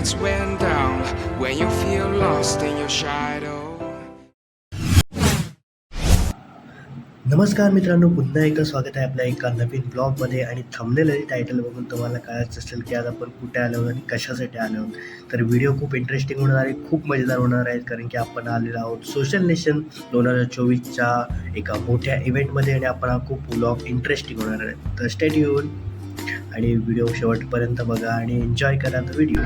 lights went down when you feel lost in your shadow. नमस्कार मित्रांनो, पुन्हा एकदा स्वागत आहे आपल्या एका नवीन ब्लॉगमध्ये. आणि थंबनेल आणि टायटल बघून तुम्हाला कळायचं असेल की आज आपण कुठे आलो आणि कशासाठी आलो. तर व्हिडिओ खूप इंटरेस्टिंग होणार आहे, खूप मजेदार होणार आहे, कारण की आपण आलेलो आहोत सोशल नेशन 2024च्या एका मोठ्या इव्हेंटमध्ये आणि आपण हा खूप ब्लॉग इंटरेस्टिंग होणार आहे. तर स्टे ट्यून आणि व्हिडिओ शेवटपर्यंत बघा आणि एन्जॉय करा तो व्हिडिओ.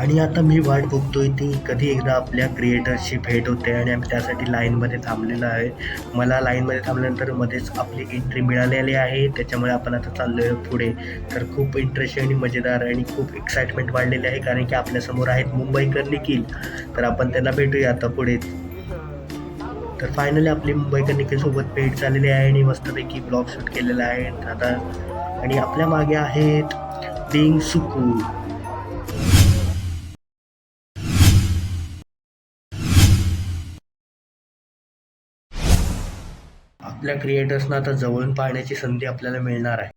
आणि आता मी वाट बघतोय ती कधी एकदा आपल्या क्रिएटर्सची भेट होते आणि आम्ही त्यासाठी लाईनमध्ये थांबलेलो आहे. मला लाईनमध्ये थांबल्यानंतर मध्येच आपली एंट्री मिळालेली आहे, त्याच्यामुळे आपण आता चाललो आहे पुढे. तर खूप इंटरेस्टिंग आणि मजेदार आणि खूप एक्साइटमेंट वाढलेली आहे, कारण की आपल्यासमोर आहेत मुंबईकर निखिल. तर आपण त्यांना भेटूया आता पुढे. तर फायनली आपली मुंबईकर निखिलसोबत भेट झालेली आहे आणि मस्तपैकी ब्लॉग शूट केलेला आहे आता. आणि आपल्या मागे आहेत बिंग सुकू. आपल्या क्रिएटर्सना आता जवळून पाहण्याची संधी आपल्याला मिळणार आहे.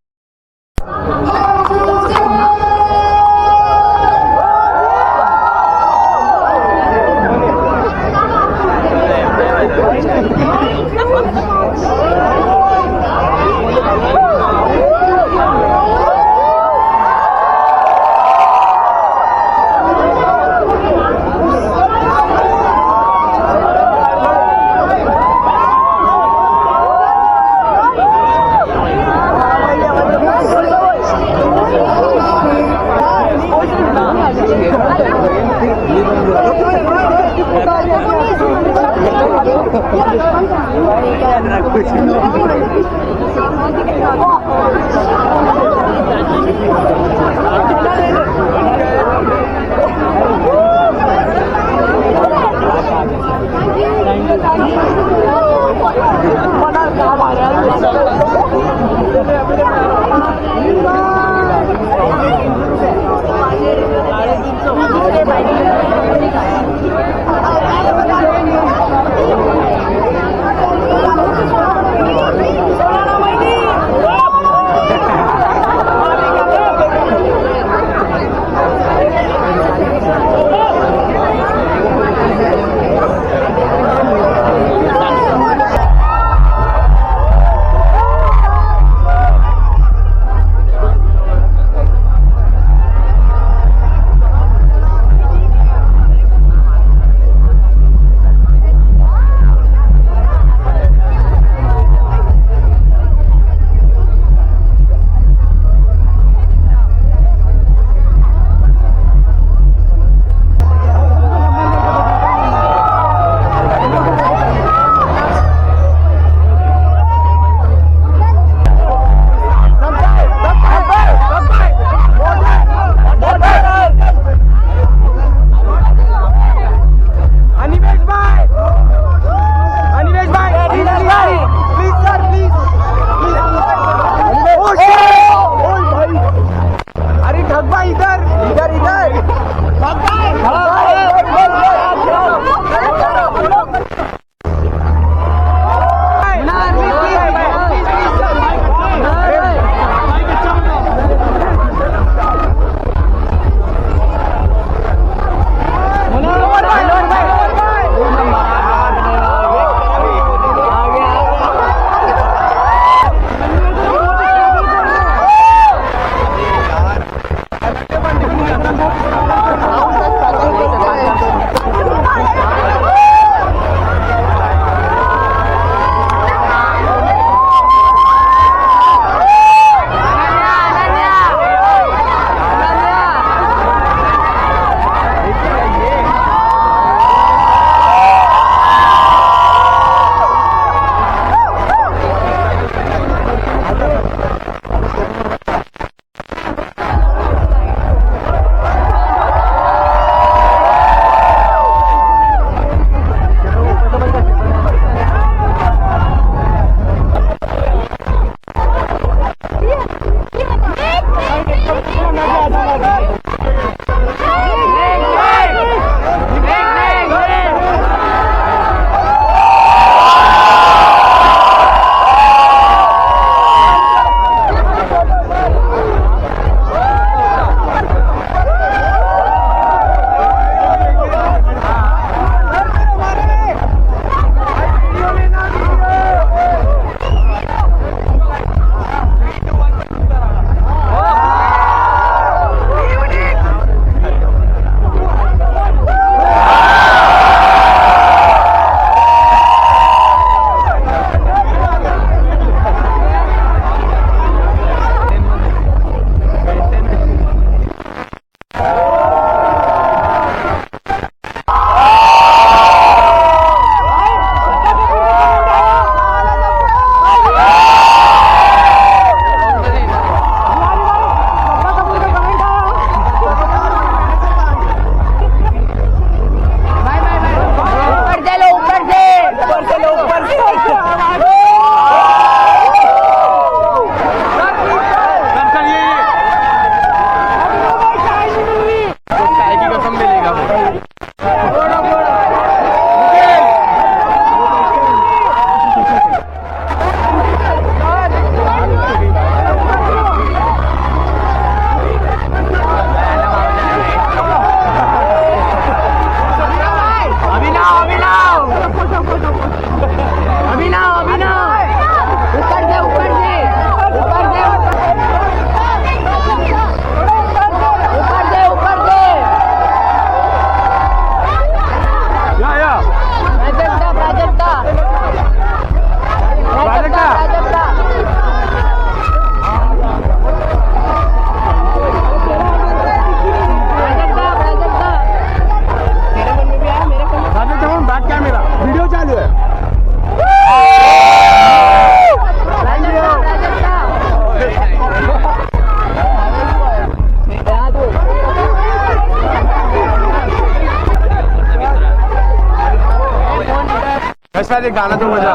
यशाचे गाणं तो मजा.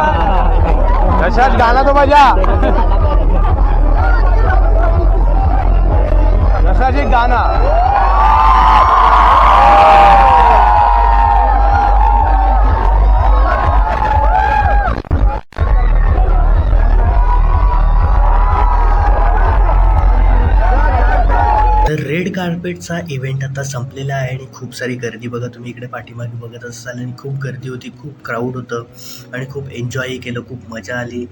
यशाच गाणं तो मजा. यशाचे गाणं. तर रेड कार्पेटचा इव्हेंट आता संपलेला आहे आणि खूप सारी गर्दी बघा तुम्ही इकडे पाठीमागे बघत असाल आणि खूप गर्दी होती, खूप क्राऊड होतं आणि खूप एन्जॉय केलं, खूप मजा आली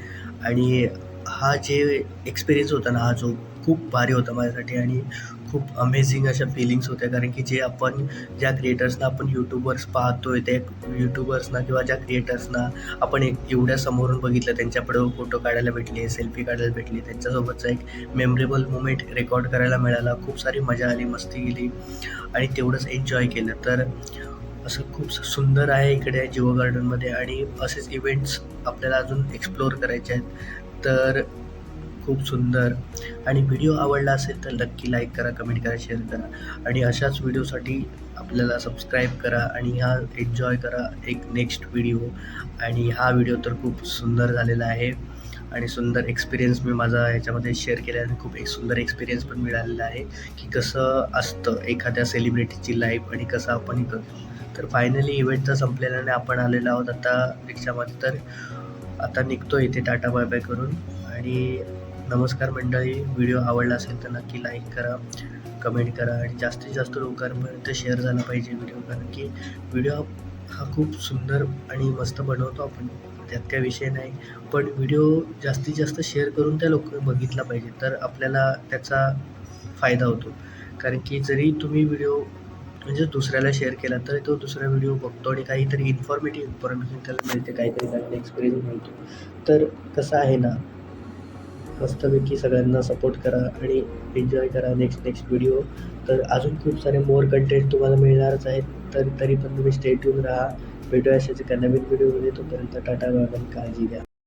आणि हा जे एक्सपिरियन्स होता ना, हा जो खूप भारी होता माझ्यासाठी आणि खूप अमेझिंग अशा फीलिंग्स होत्या. कारण की जे आपण ज्या क्रिएटर्सना आपण यूट्यूबर्स पाहतोय ते यूट्यूबर्सना किंवा ज्या क्रिएटर्सना आपण एवढ्या समोरून बघितलं, त्यांच्यापुढं फोटो काढायला भेटले, सेल्फी काढायला भेटली, त्यांच्यासोबतचा एक मेमरेबल मोमेंट रेकॉर्ड करायला मिळाला. खूप सारी मजा आली, मस्ती केली आणि तेवढंच एन्जॉय केलं. तर असं खूप सुंदर आहे इकडे जिओ गार्डनमध्ये आणि असेच इव्हेंट्स आपल्याला अजून एक्सप्लोअर करायचे आहेत. तर खूप सुंदर आणि व्हिडिओ आवडला असेल तर नक्की लाईक करा, कमेंट करा, शेअर करा आणि अशाच व्हिडिओसाठी आपल्याला सबस्क्राईब करा आणि हा एन्जॉय करा एक नेक्स्ट व्हिडिओ. आणि हा व्हिडिओ तर खूप सुंदर झालेला आहे आणि सुंदर एक्सपिरियन्स मी माझा ह्याच्यामध्ये शेअर केला आणि खूप एक सुंदर एक्सपिरियन्स पण मिळालेला आहे की कसं असतं एखाद्या सेलिब्रिटीची लाईफ आणि कसं आपणही करतो. तर फायनली इव्हेंट तर संपलेला आणि आपण आलेलो आहोत आता रिक्षामध्ये. तर आता निघतो इथे टाटा बाय बाय करून आणि नमस्कार मंडळी. व्हिडिओ आवडला असेल तर नक्की लाईक करा, कमेंट करा आणि जास्तीत जास्त लोकांपर्यंत शेअर झाला पाहिजे व्हिडिओ. कारण की व्हिडिओ हा खूप सुंदर आणि मस्त बनवतो आपण, त्यात काही विषय नाही. पण व्हिडिओ जास्तीत जास्त शेअर करून त्या लोक बघितला पाहिजे तर आपल्याला त्याचा फायदा होतो. कारण की जरी तुम्ही व्हिडिओ म्हणजे दुसऱ्याला शेअर केला तर तो दुसरा व्हिडिओ बघतो आणि काहीतरी इन्फॉर्मेशन त्याला मिळते, काहीतरी चांगला एक्सपिरियन्स मिळतो. तर कसं आहे ना, मस्तपैकी सगळ्यांना सपोर्ट करा आणि एन्जॉय करा नेक्स्ट व्हिडिओ. तर अजून खूप सारे मोर कंटेंट तुम्हाला मिळणारच आहेत. तर तरी पण तुम्ही स्टे ट्यून राहा. भेटूया अशाच एका नवीन व्हिडिओमध्ये. तोपर्यंत टाटा बाय बाय, काळजी घ्या.